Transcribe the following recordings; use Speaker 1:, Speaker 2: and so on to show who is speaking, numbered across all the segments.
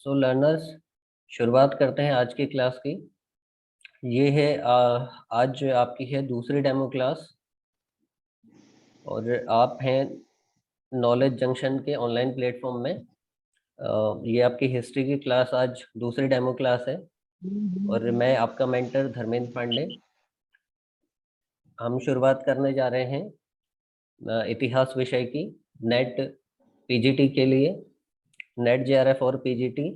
Speaker 1: सो learners, शुरुआत करते हैं आज की क्लास की। ये है आज आपकी है दूसरी डेमो क्लास और आप हैं नॉलेज जंक्शन के ऑनलाइन प्लेटफॉर्म में। ये आपकी हिस्ट्री की क्लास आज दूसरी डेमो क्लास है और मैं आपका मेंटर धर्मेंद्र पांडे। हम शुरुआत करने जा रहे हैं इतिहास विषय की नेट पीजीटी के लिए, नेट जेआरएफ और पीजीटी।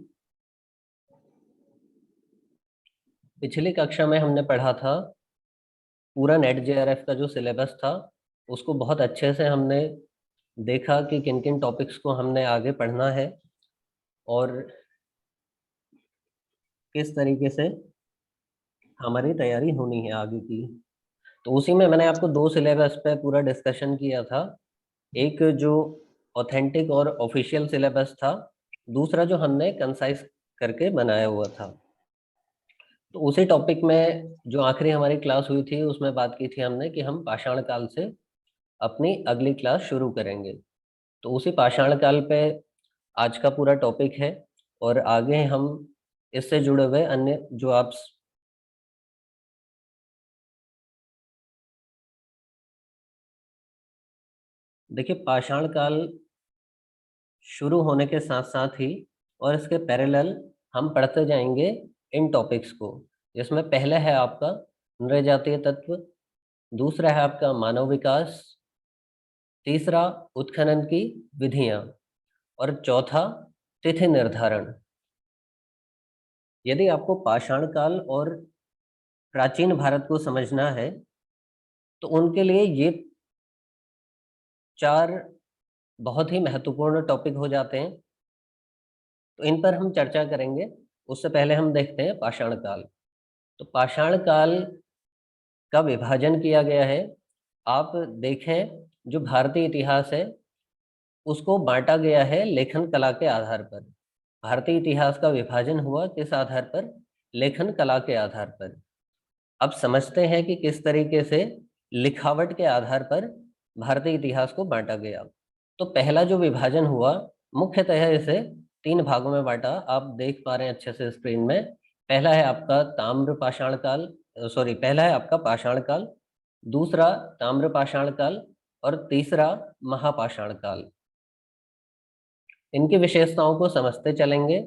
Speaker 1: पिछली कक्षा में हमने पढ़ा था पूरा नेट जेआरएफ का जो सिलेबस था, उसको बहुत अच्छे से हमने देखा कि किन किन टॉपिक्स को हमने आगे पढ़ना है और किस तरीके से हमारी तैयारी होनी है आगे की। तो उसी में मैंने आपको दो सिलेबस पे पूरा डिस्कशन किया था। एक जो ऑथेंटिक और ऑफिशियल सिलेबस था, दूसरा जो हमने कंसाइज करके बनाया हुआ था। तो उसी टॉपिक में जो आखिरी हमारी क्लास हुई थी उसमें बात की थी हमने कि हम पाषाण काल से अपनी अगली क्लास शुरू करेंगे। तो उसी पाषाण काल पे आज का पूरा टॉपिक है और आगे हम इससे जुड़े हुए अन्य जो आप देखिए, पाषाण काल शुरू होने के साथ साथ ही और इसके पैरेलल हम पढ़ते जाएंगे इन टॉपिक्स को, जिसमें पहला है आपका नृजातीय तत्व, दूसरा है आपका मानव विकास, तीसरा उत्खनन की विधियां और चौथा तिथि निर्धारण। यदि आपको पाषाण काल और प्राचीन भारत को समझना है तो उनके लिए ये चार बहुत ही महत्वपूर्ण टॉपिक हो जाते हैं। तो इन पर हम चर्चा करेंगे। उससे पहले हम देखते हैं पाषाण काल। तो पाषाण काल का विभाजन किया गया है। आप देखें, जो भारतीय इतिहास है उसको बांटा गया है लेखन कला के आधार पर। भारतीय इतिहास का विभाजन हुआ किस आधार पर? लेखन कला के आधार पर। अब समझते हैं कि किस तरीके से लिखावट के आधार पर भारतीय इतिहास को बांटा गया। तो पहला जो विभाजन हुआ, मुख्यतः इसे तीन भागों में बांटा। आप देख पा रहे हैं अच्छे से स्क्रीन में। पहला है आपका ताम्र पाषाण काल, सॉरी, पहला है आपका पाषाण काल, दूसरा ताम्र पाषाण काल और तीसरा महापाषाण काल। इनकी विशेषताओं को समझते चलेंगे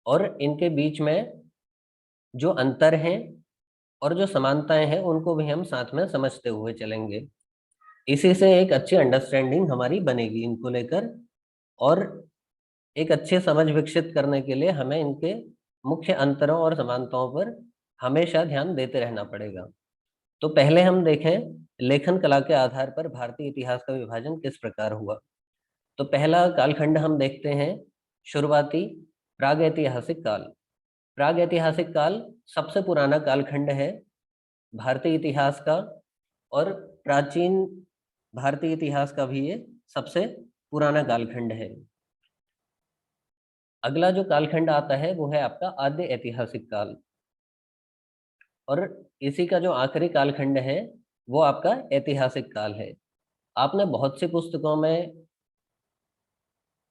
Speaker 1: और इनके बीच में जो अंतर हैं और जो समानताएं हैं उनको भी हम साथ में समझते हुए चलेंगे। इसी से एक अच्छी अंडरस्टैंडिंग हमारी बनेगी इनको लेकर, और एक अच्छी समझ विकसित करने के लिए हमें इनके मुख्य अंतरों और समानताओं पर हमेशा ध्यान देते रहना पड़ेगा। तो पहले हम देखें लेखन कला के आधार पर भारतीय इतिहास का विभाजन किस प्रकार हुआ। तो पहला कालखंड हम देखते हैं शुरुआती प्रागैतिहासिक काल। प्रागैतिहासिक काल सबसे पुराना कालखंड है भारतीय इतिहास का, और प्राचीन भारतीय इतिहास का भी ये सबसे पुराना कालखंड है। अगला जो कालखंड आता है वो है आपका आद्य ऐतिहासिक काल, और इसी का जो आखिरी कालखंड है वो आपका ऐतिहासिक काल है। आपने बहुत सी पुस्तकों में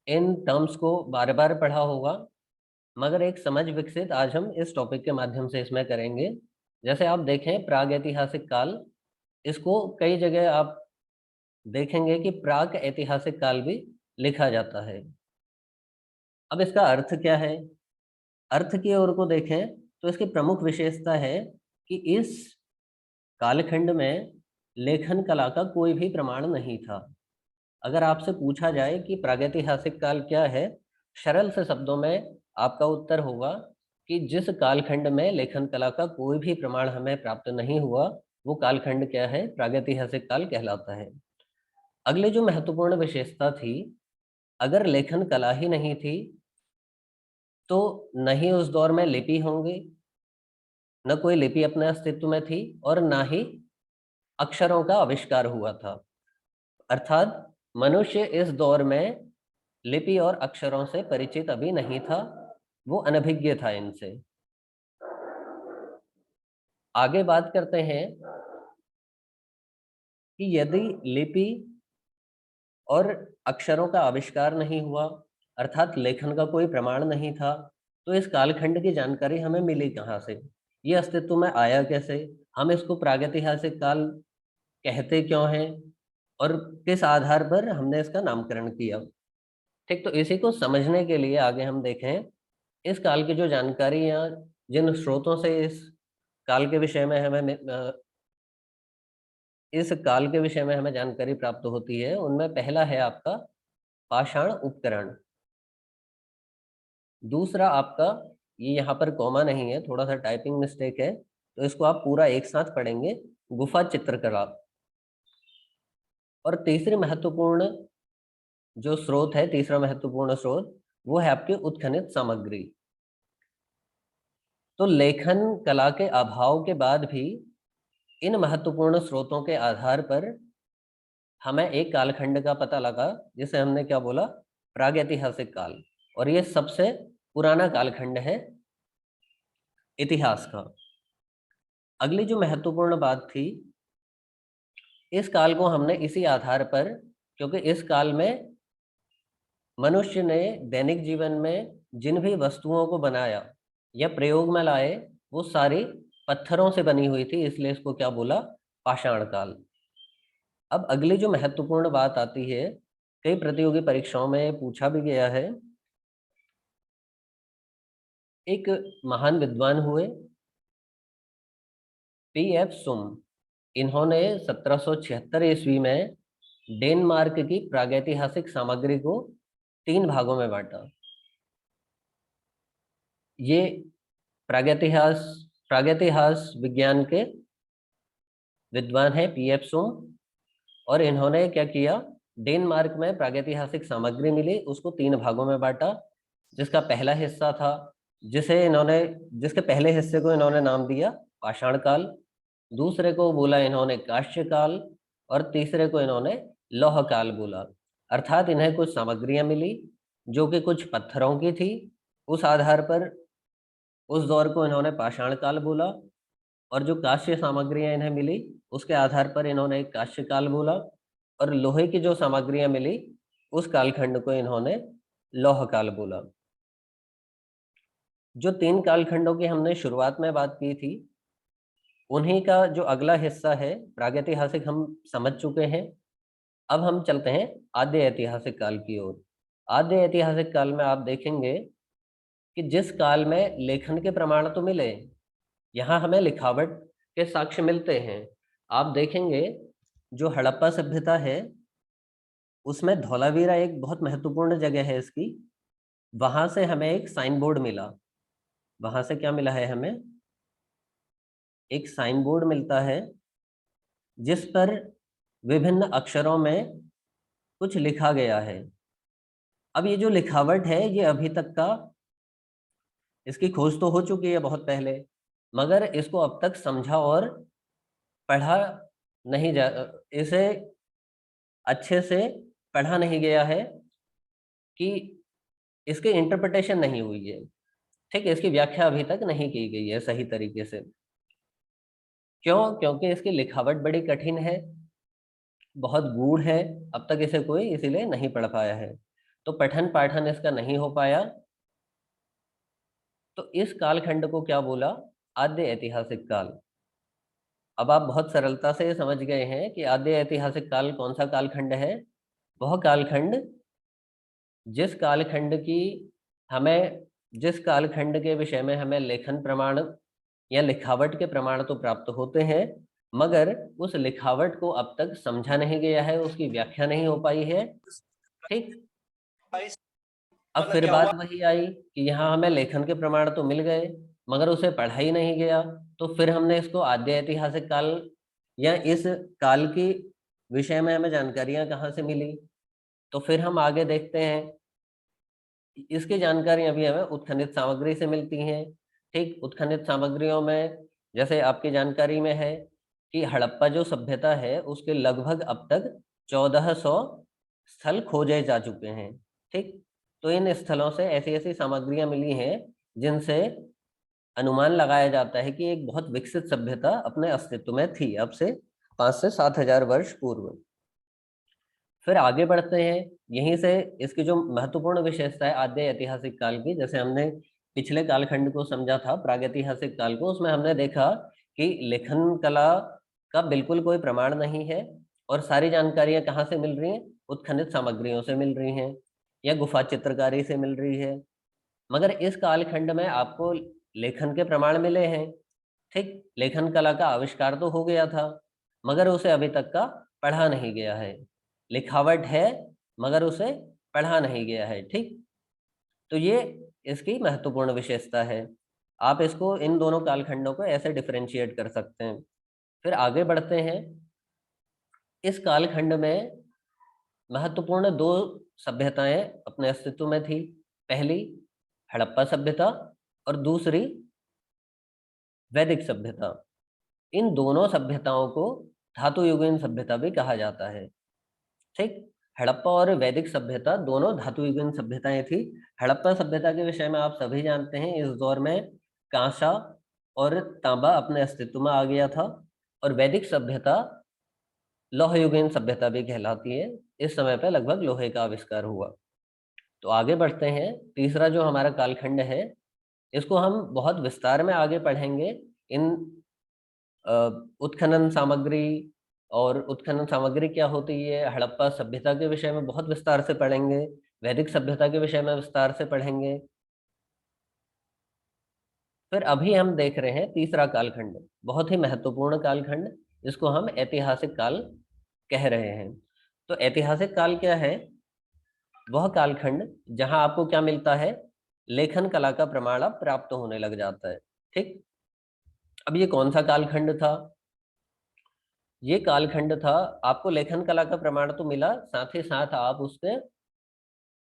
Speaker 1: इन टर्म्स को बार बार पढ़ा होगा, मगर एक समझ विकसित आज हम इस टॉपिक के माध्यम से इसमें करेंगे। जैसे आप देखें प्रागैतिहासिक काल, इसको कई जगह आप देखेंगे कि प्राक ऐतिहासिक काल भी लिखा जाता है। अब इसका अर्थ क्या है? अर्थ की ओर को देखें तो इसकी प्रमुख विशेषता है कि इस कालखंड में लेखन कला का कोई भी प्रमाण नहीं था। अगर आपसे पूछा जाए कि प्रागैतिहासिक काल क्या है, सरल से शब्दों में आपका उत्तर होगा कि जिस कालखंड में लेखन कला का कोई भी प्रमाण हमें प्राप्त नहीं हुआ, वो कालखंड क्या है? प्रागैतिहासिक काल कहलाता है। अगली जो महत्वपूर्ण विशेषता थी, अगर लेखन कला ही नहीं थी तो न ही उस दौर में लिपि होंगी, न कोई लिपि अपने अस्तित्व में थी, और ना ही अक्षरों का आविष्कार हुआ था। अर्थात मनुष्य इस दौर में लिपि और अक्षरों से परिचित अभी नहीं था, वो अनभिज्ञ था इनसे। आगे बात करते हैं कि यदि लिपि और अक्षरों का आविष्कार नहीं हुआ, अर्थात लेखन का कोई प्रमाण नहीं था, तो इस कालखंड की जानकारी हमें मिली कहाँ से, ये अस्तित्व में आया कैसे, हम इसको प्रागैतिहासिक काल कहते क्यों हैं, और किस आधार पर हमने इसका नामकरण किया। ठीक, तो इसी को समझने के लिए आगे हम देखें इस काल की जो जानकारी या जिन स्रोतों से इस काल के विषय में हमें जानकारी प्राप्त होती है, उनमें पहला है आपका पाषाण उपकरण। दूसरा आपका, ये यहाँ पर कॉमा नहीं है, थोड़ा सा टाइपिंग मिस्टेक है, तो इसको आप पूरा एक साथ पढ़ेंगे, गुफा चित्रकला। और तीसरी महत्वपूर्ण जो स्रोत है, तीसरा महत्वपूर्ण स्रोत, वो है आपकी उत्खनित सामग्री। तो लेखन कला के अभाव के बाद भी इन महत्वपूर्ण स्रोतों के आधार पर हमें एक कालखंड का पता लगा, जिसे हमने क्या बोला, प्रागैतिहासिक काल। और ये सबसे पुराना कालखंड है इतिहास का। अगली जो महत्वपूर्ण बात थी, इस काल को हमने इसी आधार पर, क्योंकि इस काल में मनुष्य ने दैनिक जीवन में जिन भी वस्तुओं को बनाया या प्रयोग में लाए, वो सारी पत्थरों से बनी हुई थी, इसलिए इसको क्या बोला, पाषाण काल। अब अगली जो महत्वपूर्ण बात आती है, कई प्रतियोगी परीक्षाओं में पूछा भी गया है, एक महान विद्वान हुए पीएफ सुम। इन्होंने 1776 ईस्वी में डेनमार्क की प्रागैतिहासिक सामग्री को 3 भागों में बांटा। ये प्रागैतिहास प्रागैतिहास विज्ञान के विद्वान है पीएफ सुम, और इन्होंने क्या किया, डेनमार्क में प्रागैतिहासिक सामग्री मिली, उसको 3 भागों में बांटा। जिसका पहला हिस्सा था, जिसके पहले हिस्से को इन्होंने नाम दिया पाषाण काल, दूसरे को बोला इन्होंने कांस्य काल, और तीसरे को इन्होंने लौह काल बोला। अर्थात इन्हें कुछ सामग्रियां मिली जो कि कुछ पत्थरों की थी, उस आधार पर उस दौर को इन्होंने पाषाण काल बोला। और जो कांस्य सामग्रियां इन्हें मिली, उसके आधार पर इन्होंने एक कांस्य काल बोला। और लोहे की जो सामग्रियां मिली, उस कालखंड को इन्होंने लौह काल बोला। जो 3 कालखंडों की हमने शुरुआत में बात की थी, उन्हीं का जो अगला हिस्सा है प्रागैतिहासिक, हम समझ चुके हैं। अब हम चलते हैं आद्य ऐतिहासिक काल की ओर। आद्य ऐतिहासिक काल में आप देखेंगे कि जिस काल में लेखन के प्रमाण तो मिले, यहाँ हमें लिखावट के साक्ष्य मिलते हैं। आप देखेंगे जो हड़प्पा सभ्यता है, उसमें धौलावीरा एक बहुत महत्वपूर्ण जगह है इसकी। वहां से हमें एक साइन बोर्ड मिला। वहां से क्या मिला है हमें, एक साइन बोर्ड मिलता है जिस पर विभिन्न अक्षरों में कुछ लिखा गया है। अब ये जो लिखावट है, ये अभी तक का, इसकी खोज तो हो चुकी है बहुत पहले, मगर इसको अब तक समझा और पढ़ा नहीं जा इसे अच्छे से पढ़ा नहीं गया है, कि इसकी इंटरप्रिटेशन नहीं हुई है। ठीक है, इसकी व्याख्या अभी तक नहीं की गई है सही तरीके से। क्यों? क्योंकि इसकी लिखावट बड़ी कठिन है, बहुत गूढ़ है, अब तक इसे कोई इसीलिए नहीं पढ़ पाया है, तो पठन पाठन इसका नहीं हो पाया। तो इस कालखंड को क्या बोला, आद्य ऐतिहासिक काल। अब आप बहुत सरलता से समझ गए हैं कि आद्य ऐतिहासिक काल कौन सा कालखंड है। वह कालखंड जिस कालखंड की हमें जिस कालखंड के विषय में हमें लेखन प्रमाण या लिखावट के प्रमाण तो प्राप्त होते हैं, मगर उस लिखावट को अब तक समझा नहीं गया है, उसकी व्याख्या नहीं हो पाई है। ठीक, अब फिर बात वही आई कि यहाँ हमें लेखन के प्रमाण तो मिल गए, मगर उसे पढ़ा ही नहीं गया। तो फिर हमने इसको आद्य ऐतिहासिक काल, या इस काल की विषय में हमें जानकारियां कहाँ से मिली। तो फिर हम आगे देखते हैं, इसकी जानकारी अभी हमें उत्खनित सामग्री से मिलती हैं। ठीक, उत्खनित सामग्रियों में जैसे आपकी जानकारी में है कि हड़प्पा जो सभ्यता है, उसके लगभग अब तक 1400 स्थल खोजे जा चुके हैं। ठीक, तो इन स्थलों से ऐसी ऐसी सामग्रियां मिली हैं जिनसे अनुमान लगाया जाता है कि एक बहुत विकसित सभ्यता अपने अस्तित्व में थी, अब से 5 से 7 हजार वर्ष पूर्व। फिर आगे बढ़ते हैं, यहीं से इसकी जो महत्वपूर्ण विशेषता है आद्य ऐतिहासिक काल की, जैसे हमने पिछले कालखंड को समझा था, प्रागैतिहासिक काल को, उसमें हमने देखा कि लेखन कला का बिल्कुल कोई प्रमाण नहीं है और सारी जानकारियां कहाँ से मिल रही हैं, उत्खनित सामग्रियों से मिल रही हैं या गुफा चित्रकारी से मिल रही है। मगर इस कालखंड में आपको लेखन के प्रमाण मिले हैं, ठीक, लेखन कला का आविष्कार तो हो गया था मगर उसे अभी तक का पढ़ा नहीं गया है। लिखावट है मगर उसे पढ़ा नहीं गया है, ठीक। तो ये इसकी महत्वपूर्ण विशेषता है। आप इसको, इन दोनों कालखंडों को ऐसे डिफरेंशिएट कर सकते हैं। फिर आगे बढ़ते हैं। इस कालखंड में महत्वपूर्ण दो सभ्यताएं अपने अस्तित्व में थी। पहली हड़प्पा सभ्यता और दूसरी वैदिक सभ्यता। इन दोनों सभ्यताओं को धातु युगीन सभ्यता भी कहा जाता है, ठीक। हड़प्पा और वैदिक सभ्यता दोनों धातु युगीन सभ्यताएं थी। हड़प्पा सभ्यता के विषय में आप सभी जानते हैं, इस दौर में कांसा और तांबा अपने अस्तित्व में आ गया था। और वैदिक सभ्यता लौह युगीन सभ्यता भी कहलाती है। इस समय पे लगभग लोहे का आविष्कार हुआ। तो आगे बढ़ते हैं। तीसरा जो हमारा कालखंड है, इसको हम बहुत विस्तार में आगे पढ़ेंगे। इन अ, उत्खनन सामग्री और उत्खनन सामग्री क्या होती है, हड़प्पा सभ्यता के विषय में बहुत विस्तार से पढ़ेंगे, वैदिक सभ्यता के विषय में विस्तार से पढ़ेंगे। फिर अभी हम देख रहे हैं तीसरा कालखंड, बहुत ही महत्वपूर्ण कालखंड, जिसको हम ऐतिहासिक काल कह रहे हैं। तो ऐतिहासिक काल क्या है? वह कालखंड जहां आपको क्या मिलता है, लेखन कला का प्रमाण अब प्राप्त होने लग जाता है, ठीक। अब ये कौन सा कालखंड था? ये कालखंड था, आपको लेखन कला का प्रमाण तो मिला, साथ ही साथ आप उसके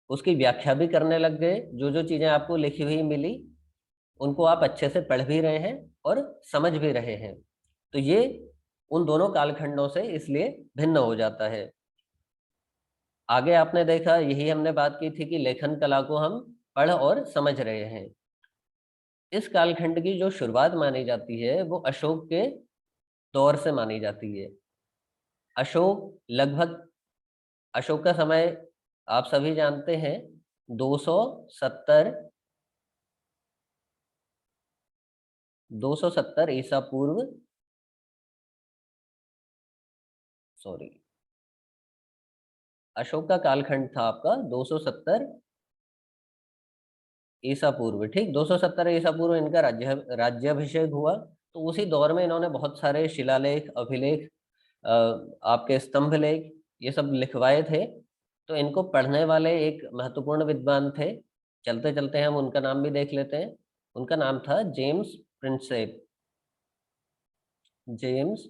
Speaker 1: उसकी व्याख्या भी करने लग गए। जो जो चीजें आपको लिखी हुई मिली उनको आप अच्छे से पढ़ भी रहे हैं और समझ भी रहे हैं। तो ये उन दोनों कालखंडों से इसलिए भिन्न हो जाता है। आगे आपने देखा, यही हमने बात की थी कि लेखन कला को हम पढ़ और समझ रहे हैं। इस कालखंड की जो शुरुआत मानी जाती है वो अशोक के दौर से मानी जाती है। अशोक लगभग, अशोक का समय आप सभी जानते हैं, 270 270 ईसा पूर्व, सॉरी, अशोक का कालखंड था आपका 270 ईसा पूर्व, ठीक। 270 ईसा पूर्व इनका राज्याभिषेक हुआ। तो उसी दौर में इन्होंने बहुत सारे शिलालेख, अभिलेख, आपके स्तंभ लेख, ये सब लिखवाए थे। तो इनको पढ़ने वाले एक महत्वपूर्ण विद्वान थे। चलते चलते हम उनका नाम भी देख लेते हैं। उनका नाम था James Prinsep. James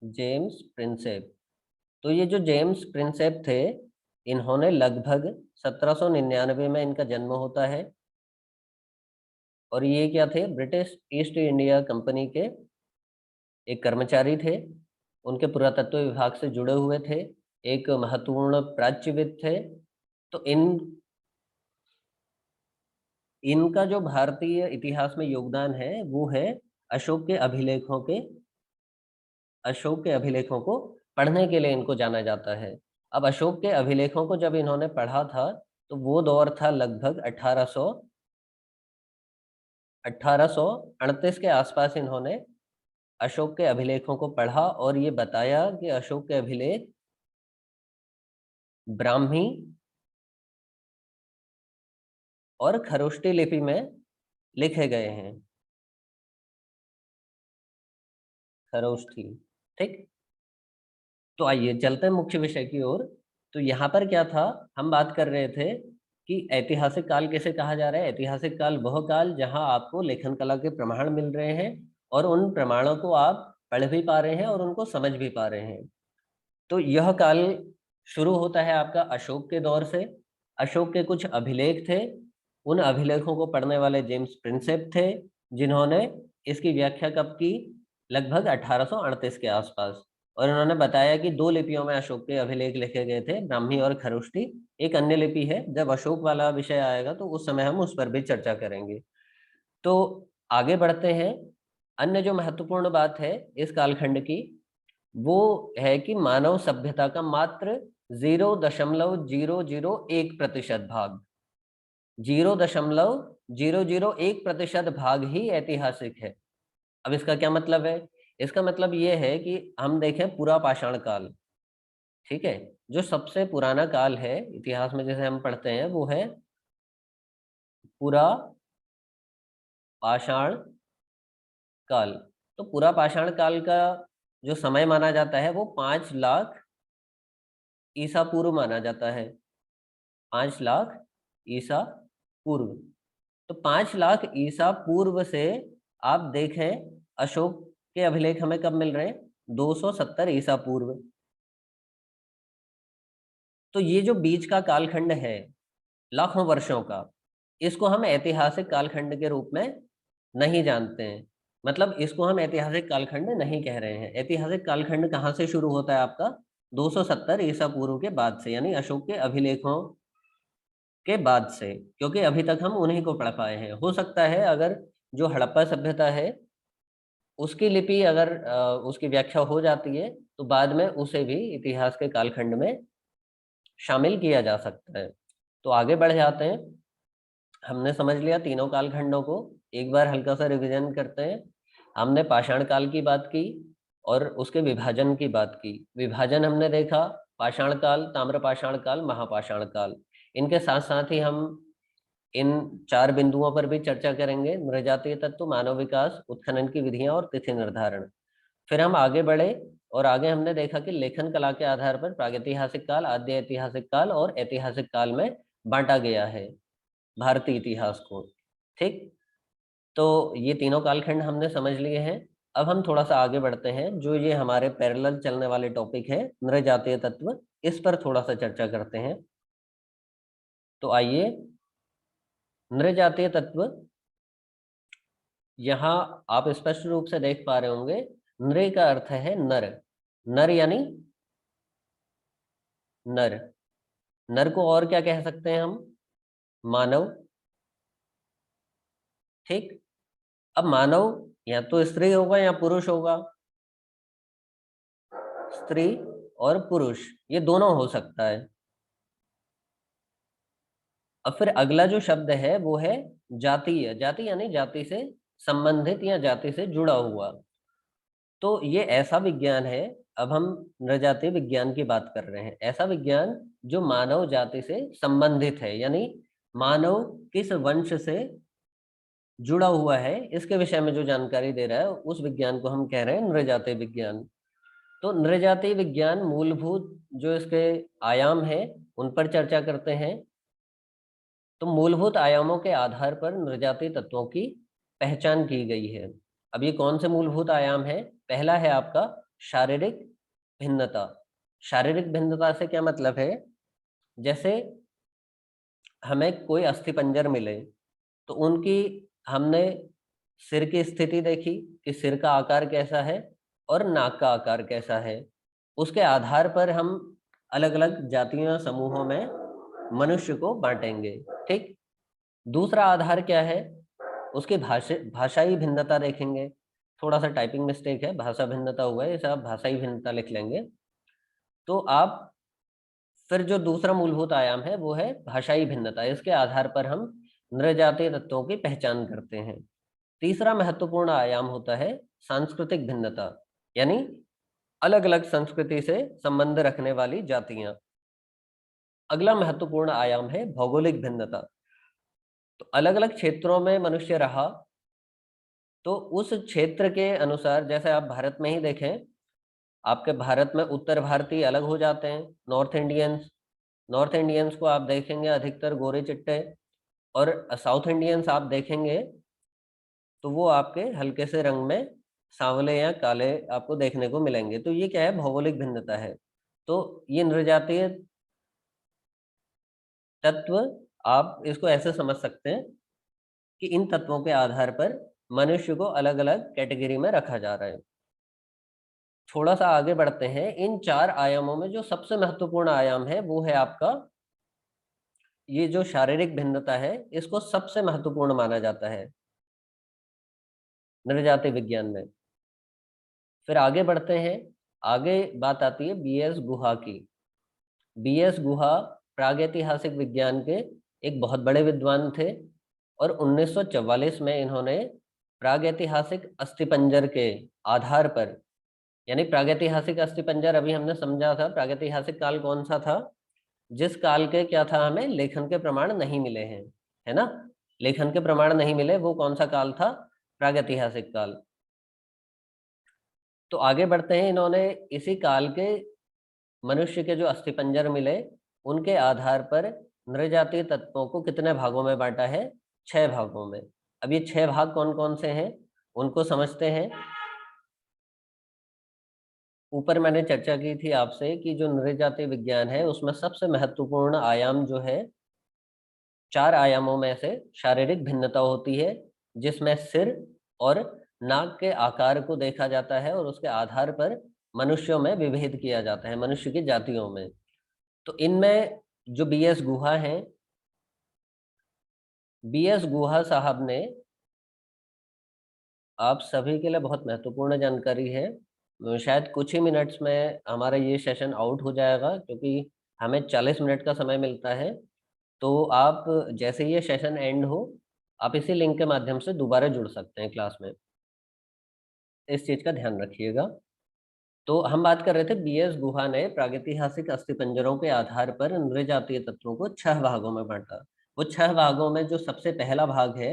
Speaker 1: James Prinsep. तो ये जो जेम्स प्रिंसेप थे, इन्होंने लगभग 1799 में इनका जन्म होता है। और ये क्या थे, ब्रिटिश ईस्ट इंडिया कंपनी के एक कर्मचारी थे। उनके पुरातत्व विभाग से जुड़े हुए थे, एक महत्वपूर्ण प्राच्यविद थे। तो इनका जो भारतीय इतिहास में योगदान है वो है अशोक के अभिलेखों के अशोक के अभिलेखों को पढ़ने के लिए इनको जाना जाता है। अब अशोक के अभिलेखों को जब इन्होंने पढ़ा था तो वो दौर था लगभग 1838 के आसपास। इन्होंने अशोक के अभिलेखों को पढ़ा और ये बताया कि अशोक के अभिलेख ब्राह्मी और खरोष्टी लिपि में लिखे गए हैं। खरोष्टी, ठीक। तो आइए चलते हैं मुख्य विषय की ओर। तो यहाँ पर क्या था, हम बात कर रहे थे कि ऐतिहासिक काल किसे कहा जा रहा है। ऐतिहासिक काल वह काल जहाँ आपको लेखन कला के प्रमाण मिल रहे हैं और उन प्रमाणों को आप पढ़ भी पा रहे हैं और उनको समझ भी पा रहे हैं। तो यह काल शुरू होता है आपका अशोक के दौर से। अशोक के कुछ अभिलेख थे, उन अभिलेखों को पढ़ने वाले जेम्स प्रिंसेप थे, जिन्होंने इसकी व्याख्या कब की, लगभग 1838 के आसपास। और उन्होंने बताया कि दो लिपियों में अशोक के अभिलेख लिखे गए थे, ब्राह्मी और खरोष्टी। एक अन्य लिपि है, जब अशोक वाला विषय आएगा तो उस समय हम उस पर भी चर्चा करेंगे। तो आगे बढ़ते हैं। अन्य जो महत्वपूर्ण बात है इस कालखंड की, वो है कि मानव सभ्यता का मात्र 0.001% भाग 0.001% भाग ही ऐतिहासिक है। अब इसका क्या मतलब है? इसका मतलब ये है कि हम देखें पूरा पाषाण काल, ठीक है, जो सबसे पुराना काल है इतिहास में जैसे हम पढ़ते हैं वो है पूरा पाषाण काल। तो पूरा पाषाण काल का जो समय माना जाता है वो 5 लाख ईसा पूर्व माना जाता है। 5 लाख ईसा पूर्व। तो 5 लाख ईसा पूर्व से आप देखें अशोक के अभिलेख हमें कब मिल रहे हैं? 270 ईसा पूर्व। तो ये जो बीच का कालखंड है लाखों वर्षों का, इसको हम ऐतिहासिक कालखंड के रूप में नहीं जानते हैं। मतलब इसको हम ऐतिहासिक कालखंड नहीं कह रहे हैं। ऐतिहासिक कालखंड कहाँ से शुरू होता है आपका? 270 ईसा पूर्व के बाद से, यानी अशोक के अभिलेखों के बाद से, क्योंकि अभी तक हम उन्हीं को पढ़ पाए हैं। हो सकता है अगर जो हड़प्पा सभ्यता है उसकी लिपि अगर उसकी व्याख्या हो जाती है तो बाद में उसे भी इतिहास के कालखंड में शामिल किया जा सकता है। तो आगे बढ़ जाते हैं। हमने समझ लिया तीनों कालखंडों को। एक बार हल्का सा रिवीजन करते हैं। हमने पाषाण काल की बात की और उसके विभाजन की बात की। विभाजन हमने देखा पाषाण काल, ताम्रपाषाण काल, महापाषाण काल। इनके साथ साथ ही हम इन 4 बिंदुओं पर भी चर्चा करेंगे। नृजातीय तत्व, मानव विकास, उत्खनन की विधियां और तिथि निर्धारण। फिर हम आगे बढ़े और आगे हमने देखा कि लेखन कला के आधार पर प्रागैतिहासिक काल, आद्य ऐतिहासिक काल और ऐतिहासिक काल में बांटा गया है भारतीय इतिहास को। ठीक, तो ये तीनों कालखंड हमने समझ लिए हैं। अब हम थोड़ा सा आगे बढ़ते हैं। जो ये हमारे पैरेलल चलने वाले टॉपिक है नृजातीय तत्व, इस पर थोड़ा सा चर्चा करते हैं। तो आइए, नृजातीय तत्व, यहाँ आप स्पष्ट रूप से देख पा रहे होंगे नृ का अर्थ है नर। नर यानी नर। नर को और क्या कह सकते हैं हम? मानव। ठीक, अब मानव या तो स्त्री होगा या पुरुष होगा। स्त्री और पुरुष ये दोनों हो सकता है। अब फिर अगला जो शब्द है वो है जातीय। जाति यानी जाति से संबंधित या जाति से जुड़ा हुआ। तो ये ऐसा विज्ञान है, अब हम नृजातीय विज्ञान की बात कर रहे हैं, ऐसा विज्ञान जो मानव जाति से संबंधित है, यानी मानव किस वंश से जुड़ा हुआ है इसके विषय में जो जानकारी दे रहा है उस विज्ञान को हम कह रहे हैं नृजातीय विज्ञान। तो नृजातीय विज्ञान मूलभूत जो इसके आयाम है उन पर चर्चा करते हैं। तो मूलभूत आयामों के आधार पर नृजातीय तत्वों की पहचान की गई है। अब ये कौन से मूलभूत आयाम है? पहला है आपका शारीरिक भिन्नता। शारीरिक भिन्नता से क्या मतलब है? जैसे हमें कोई अस्थिपंजर मिले तो उनकी हमने सिर की स्थिति देखी कि सिर का आकार कैसा है और नाक का आकार कैसा है। उसके आधार पर हम अलग अलग जातियों समूहों में मनुष्य को बांटेंगे। ठीक, दूसरा आधार क्या है? उसकी भाषाई भिन्नता देखेंगे। थोड़ा सा टाइपिंग मिस्टेक है, भाषा भिन्नता हुआ है, इसे आप भाषाई भिन्नता लिख लेंगे। तो आप फिर जो दूसरा मूलभूत आयाम है वो है भाषाई भिन्नता। इसके आधार पर हम नृजातीय तत्वों की पहचान करते हैं। तीसरा महत्वपूर्ण आयाम होता है सांस्कृतिक भिन्नता, यानी अलग अलग संस्कृति से संबंध रखने वाली जातियां। अगला महत्वपूर्ण आयाम है भौगोलिक भिन्नता। तो अलग अलग क्षेत्रों में मनुष्य रहा तो उस क्षेत्र के अनुसार, जैसे आप भारत में ही देखें, आपके भारत में उत्तर भारतीय अलग हो जाते हैं। नॉर्थ इंडियंस को आप देखेंगे अधिकतर गोरे चिट्टे, और साउथ इंडियंस आप देखेंगे तो वो आपके हल्के से रंग में सांवले या काले आपको देखने को मिलेंगे। तो ये क्या है? भौगोलिक भिन्नता है। तो ये नृजातीय तत्व, आप इसको ऐसे समझ सकते हैं कि इन तत्वों के आधार पर मनुष्य को अलग अलग कैटेगरी में रखा जा रहा है। थोड़ा सा आगे बढ़ते हैं। इन 4 आयामों में जो सबसे महत्वपूर्ण आयाम है वो है आपका ये जो शारीरिक भिन्नता है, इसको सबसे महत्वपूर्ण माना जाता है नृजातीय विज्ञान में। फिर आगे बढ़ते हैं। आगे बात आती है बीएस गुहा की। बीएस गुहा प्रागैतिहासिक विज्ञान के एक बहुत बड़े विद्वान थे और 1944 में इन्होंने प्रागैतिहासिक अस्थिपंजर के आधार पर, यानी प्रागैतिहासिक अस्थिपंजर अभी हमने समझा था, प्रागैतिहासिक काल कौन सा था, जिस काल के क्या था, हमें लेखन के प्रमाण नहीं मिले हैं, है ना, लेखन के प्रमाण नहीं मिले, वो कौन सा काल था, प्रागैतिहासिक काल। तो आगे बढ़ते हैं, इन्होंने इसी काल के मनुष्य के जो अस्थिपंजर मिले उनके आधार पर नृजातीय तत्वों को कितने भागों में बांटा है, 6 भागों में। अब ये 6 भाग कौन कौन से हैं उनको समझते हैं। ऊपर मैंने चर्चा की थी आपसे कि जो नृजातीय विज्ञान है उसमें सबसे महत्वपूर्ण आयाम जो है, 4 आयामों में से शारीरिक भिन्नता होती है, जिसमें सिर और नाक के आकार को देखा जाता है और उसके आधार पर मनुष्यों में विभेद किया जाता है, मनुष्य की जातियों में। तो इनमें जो बीएस गुहा हैं, बीएस गुहा साहब ने, आप सभी के लिए बहुत महत्वपूर्ण जानकारी है, शायद कुछ ही मिनट्स में हमारा ये सेशन आउट हो जाएगा, क्योंकि हमें 40 मिनट का समय मिलता है। तो आप जैसे ये सेशन एंड हो, आप इसी लिंक के माध्यम से दोबारा जुड़ सकते हैं क्लास में, इस चीज का ध्यान रखिएगा। तो हम बात कर रहे थे, बीएस गुहा ने प्रागैतिहासिक अस्थिपंजरों के आधार पर नृजातीय तत्वों को 6 भागों में बांटा। वो 6 भागों में जो सबसे पहला भाग है,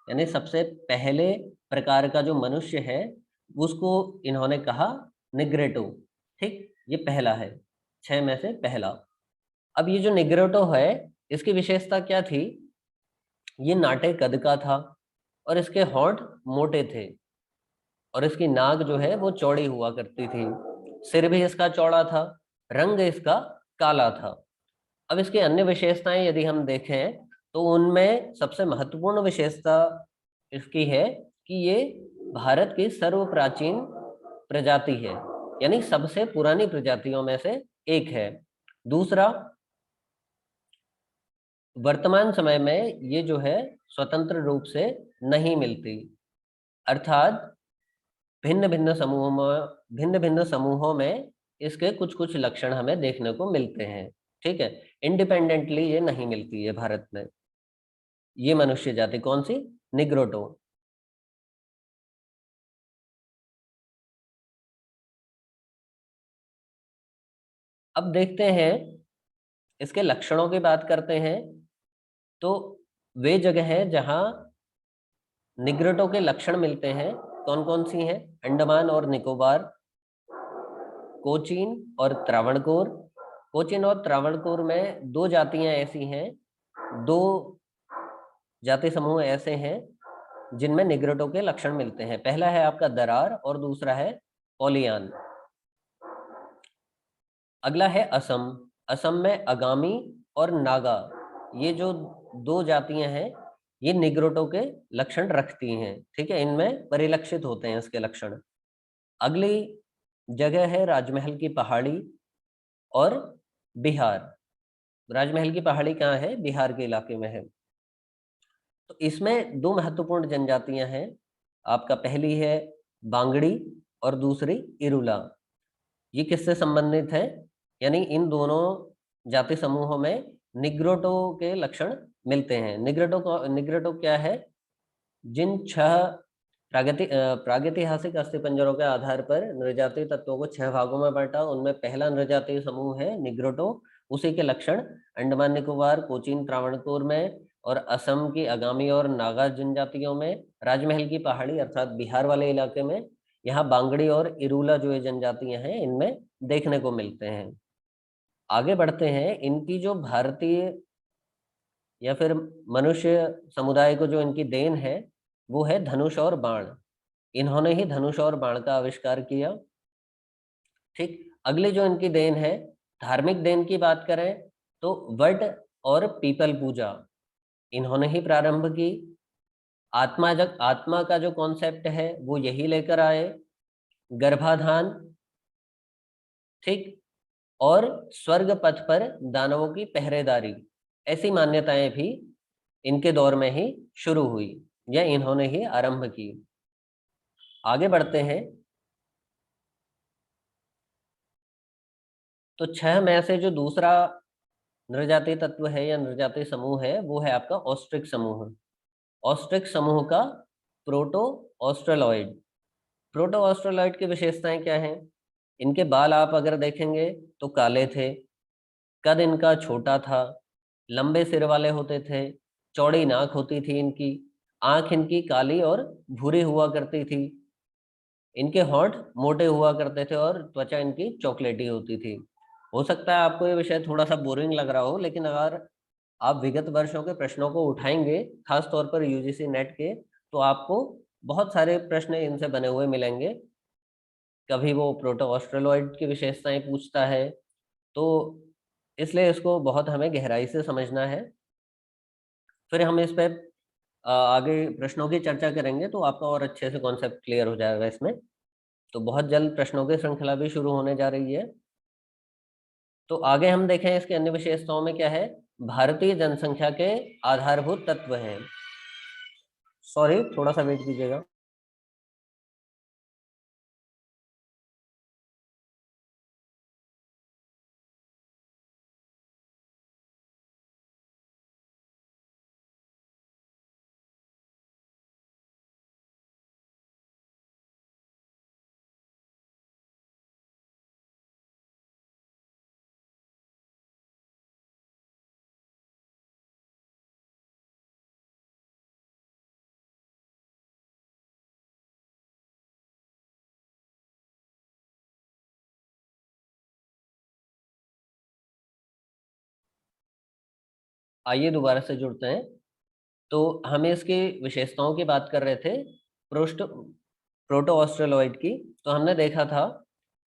Speaker 1: यानी सबसे पहले प्रकार का जो मनुष्य है, उसको इन्होंने कहा निग्रेटो। ठीक, ये पहला है, 6 में से पहला। अब ये जो निग्रेटो है, इसकी विशेषता क्या थी, ये नाटे कद का था और इसके होंठ मोटे थे और इसकी नाक जो है वो चौड़ी हुआ करती थी, सिर भी इसका चौड़ा था, रंग इसका काला था। अब इसकी अन्य विशेषताएं यदि हम देखें तो उनमें सबसे महत्वपूर्ण विशेषता इसकी है कि ये भारत की सर्व प्राचीन प्रजाति है, यानी सबसे पुरानी प्रजातियों में से एक है। दूसरा, वर्तमान समय में ये जो है स्वतंत्र रूप से नहीं मिलती, अर्थात भिन्न भिन्न समूहों में इसके कुछ कुछ लक्षण हमें देखने को मिलते हैं। ठीक है, इंडिपेंडेंटली ये नहीं मिलती है भारत में। ये मनुष्य जाति कौन सी, निग्रोटो। अब देखते हैं, इसके लक्षणों की बात करते हैं। तो वे जगह है जहां निग्रोटो के लक्षण मिलते हैं, कौन कौन सी हैं, अंडमान और निकोबार, कोचीन और त्रावणकोर। कोचीन और त्रावणकोर में 2 जातियां ऐसी हैं, 2 जाति समूह ऐसे हैं जिनमें निग्रोटो के लक्षण मिलते हैं। पहला है आपका दरार और दूसरा है पोलियान। अगला है असम। असम में अगामी और नागा, ये जो 2 जातियां हैं, ये निग्रोटो के लक्षण रखती हैं। ठीक है, इनमें परिलक्षित होते हैं इसके लक्षण। अगली जगह है राजमहल की पहाड़ी और बिहार। राजमहल की पहाड़ी कहाँ है, बिहार के इलाके में है। तो इसमें 2 महत्वपूर्ण जनजातियां हैं आपका, पहली है बांगड़ी और दूसरी इरुला। ये किससे संबंधित है, यानी इन दोनों जाति समूहों में निग्रोटो के लक्षण मिलते हैं। निग्रोटो क्या है, जिन 6 प्रागैतिहासिक अस्थिपंजरों के आधार पर नृजातीय तत्वों को 6 भागों में बांटा, उनमें पहला नृजातीय समूह है निग्रोटो। उसी के लक्षण अंडमान निकोबार, कोचीन, त्रावणकोर में और असम की आगामी और नागा जनजातियों में, राजमहल की पहाड़ी अर्थात बिहार वाले इलाके में, यहाँ बांगड़ी और इरूला जो ये जनजातियां हैं इनमें देखने को मिलते हैं। आगे बढ़ते हैं, इनकी जो भारतीय या फिर मनुष्य समुदाय को जो इनकी देन है वो है धनुष और बाण। इन्होंने ही धनुष और बाण का आविष्कार किया। ठीक, अगले जो इनकी देन है, धार्मिक देन की बात करें तो वट और पीपल पूजा इन्होंने ही प्रारंभ की। आत्मा का जो कॉन्सेप्ट है वो यही लेकर आए। गर्भाधान, ठीक, और स्वर्ग पथ पर दानवों की पहरेदारी, ऐसी मान्यताएं भी इनके दौर में ही शुरू हुई, या इन्होंने ही आरंभ की। आगे बढ़ते हैं, तो 6 में से जो दूसरा नृजातीय तत्व है या नृजातीय समूह है वो है आपका ऑस्ट्रिक समूह। ऑस्ट्रिक समूह का प्रोटो ऑस्ट्रेलॉइड। प्रोटो ऑस्ट्रेलॉइड की विशेषताएं क्या हैं? इनके बाल आप अगर देखेंगे तो काले थे, कद इनका छोटा था, लंबे सिर वाले होते थे, चौड़ी नाक होती थी इनकी, आंख इनकी काली और भूरी हुआ करती थी, इनके होंठ मोटे हुआ करते थे और त्वचा इनकी चॉकलेटी होती थी। हो सकता है आपको ये विषय थोड़ा सा बोरिंग लग रहा हो, लेकिन अगर आप विगत वर्षों के प्रश्नों को उठाएंगे, खास तौर पर यूजीसी नेट के, तो आपको बहुत सारे प्रश्न इनसे बने हुए मिलेंगे। कभी वो प्रोटो ऑस्ट्रेलॉइड की विशेषताएं पूछता है, तो इसलिए इसको बहुत हमें गहराई से समझना है। फिर हम इस पे आगे प्रश्नों की चर्चा करेंगे तो आपका और अच्छे से कॉन्सेप्ट क्लियर हो जाएगा इसमें। तो बहुत जल्द प्रश्नों की श्रृंखला भी शुरू होने जा रही है। तो आगे हम देखें इसके अन्य विशेषताओं में क्या है। भारतीय जनसंख्या के आधारभूत तत्व हैं। सॉरी, थोड़ा सा वेट कीजिएगा। आइए दोबारा से जुड़ते हैं। तो हम इसकी विशेषताओं की बात कर रहे थे, प्रोस्ट प्रोटो ऑस्ट्रेलॉइड की। तो हमने देखा था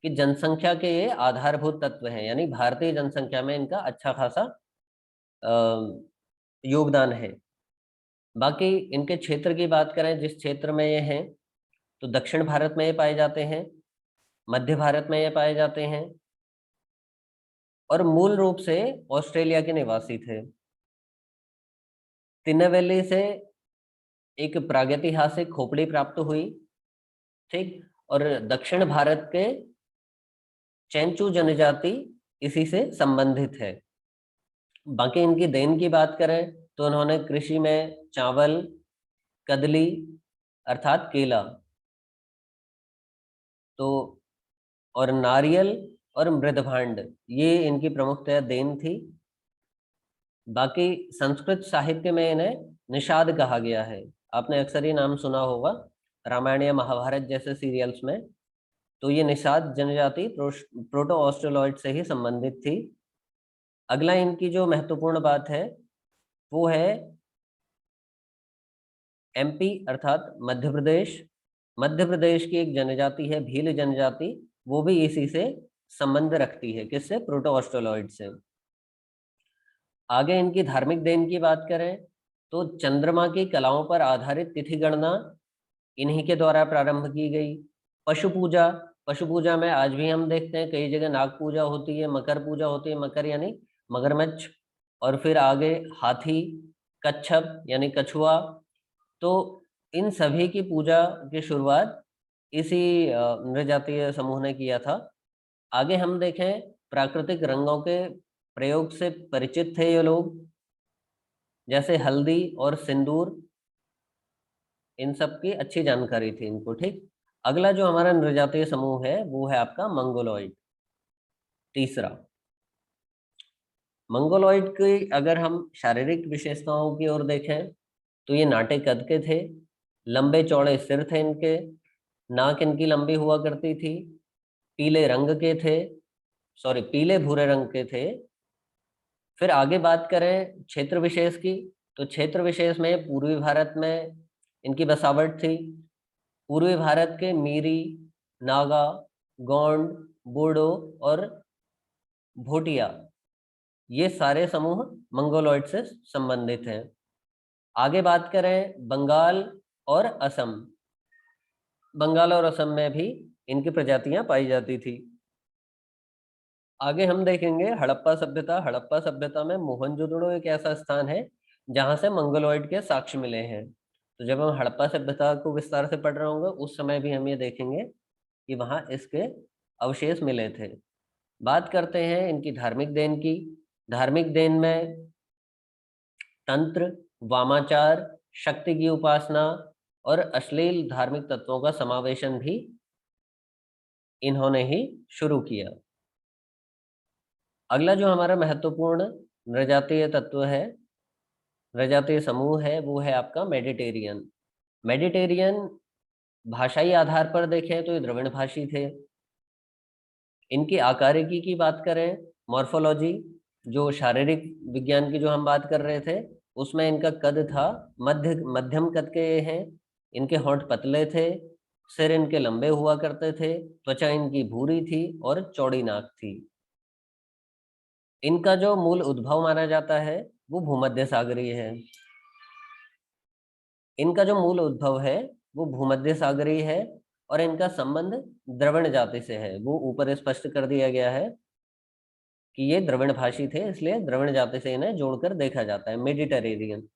Speaker 1: कि जनसंख्या के ये आधारभूत तत्व हैं, यानी भारतीय जनसंख्या में इनका अच्छा खासा योगदान है। बाकी इनके क्षेत्र की बात करें, जिस क्षेत्र में ये हैं, तो दक्षिण भारत में ये पाए जाते हैं, मध्य भारत में ये पाए जाते हैं, और मूल रूप से ऑस्ट्रेलिया के निवासी थे। तिनवेली से एक प्रागैतिहासिक खोपड़ी प्राप्त हुई, ठीक। और दक्षिण भारत के चैंचू जनजाति इसी से संबंधित है। बाकी इनकी देन की बात करें तो उन्होंने कृषि में चावल, कदली अर्थात केला, तो और नारियल और मृदभांड, ये इनकी प्रमुखतः देन थी। बाकी संस्कृत साहित्य में इन्हें निषाद कहा गया है। आपने अक्सर ये नाम सुना होगा रामायण या महाभारत जैसे सीरियल्स में। तो ये निषाद जनजाति प्रोटो ऑस्ट्रेलॉइड से ही संबंधित थी। अगला इनकी जो महत्वपूर्ण बात है वो है एमपी अर्थात मध्य प्रदेश। मध्य प्रदेश की एक जनजाति है भील जनजाति, वो भी इसी से संबंध रखती है। किससे? प्रोटो ऑस्ट्रेलॉइड से। आगे इनकी धार्मिक देन की बात करें तो चंद्रमा की कलाओं पर आधारित तिथि गणना इन्हीं के द्वारा प्रारंभ की गई। पशु पूजा, पशु पूजा में आज भी हम देखते हैं कई जगह नाग पूजा होती है, मकर पूजा होती है, मकर यानी मगरमच्छ, और फिर आगे हाथी, कच्छप यानी कछुआ। तो इन सभी की पूजा की शुरुआत इसी नृजातीय समूह ने किया था। आगे हम देखें, प्राकृतिक रंगों के प्रयोग से परिचित थे ये लोग, जैसे हल्दी और सिंदूर, इन सब की अच्छी जानकारी थी इनको, ठीक। अगला जो हमारा नृजातीय समूह है वो है आपका मंगोलॉइड, तीसरा। मंगोलॉइड की अगर हम शारीरिक विशेषताओं की ओर देखें तो ये नाटे कद के थे, लंबे चौड़े सिर थे इनके, नाक इनकी लंबी हुआ करती थी, पीले रंग के थे, सॉरी पीले भूरे रंग के थे। फिर आगे बात करें क्षेत्र विशेष की, तो क्षेत्र विशेष में पूर्वी भारत में इनकी बसावट थी। पूर्वी भारत के मीरी, नागा, गोंड, बोडो और भोटिया, ये सारे समूह मंगोलॉइड से संबंधित हैं। आगे बात करें बंगाल और असम, बंगाल और असम में भी इनकी प्रजातियां पाई जाती थी। आगे हम देखेंगे हड़प्पा सभ्यता। हड़प्पा सभ्यता में मोहनजोदड़ो एक ऐसा स्थान है जहां से मंगोलॉइड के साक्ष्य मिले हैं। तो जब हम हड़प्पा सभ्यता को विस्तार से पढ़ रहे होंगे उस समय भी हम ये देखेंगे कि वहां इसके अवशेष मिले थे। बात करते हैं इनकी धार्मिक देन की। धार्मिक देन में तंत्र, वामाचार, शक्ति की उपासना और अश्लील धार्मिक तत्वों का समावेशन भी इन्होंने ही शुरू किया। अगला जो हमारा महत्वपूर्ण नृजातीय तत्व है, नृजातीय समूह है, वो है आपका मेडिटेरियन। मेडिटेरियन भाषाई आधार पर देखें तो ये द्रविड़ भाषी थे। इनकी आकारिकी की बात करें, मॉर्फोलॉजी, जो शारीरिक विज्ञान की जो हम बात कर रहे थे, उसमें इनका कद था मध्यम कद के ये हैं। इनके होंठ पतले थे, सिर इनके लंबे हुआ करते थे, त्वचा इनकी भूरी थी और चौड़ी नाक थी। इनका जो मूल उद्भव माना जाता है वो भूमध्य सागरीय है। इनका जो मूल उद्भव है वो भूमध्य सागरीय है और इनका संबंध द्रविड़ जाति से है। वो ऊपर स्पष्ट कर दिया गया है कि ये द्रविड़ भाषी थे, इसलिए द्रविड़ जाति से इन्हें जोड़कर देखा जाता है, मेडिटेरेनियन।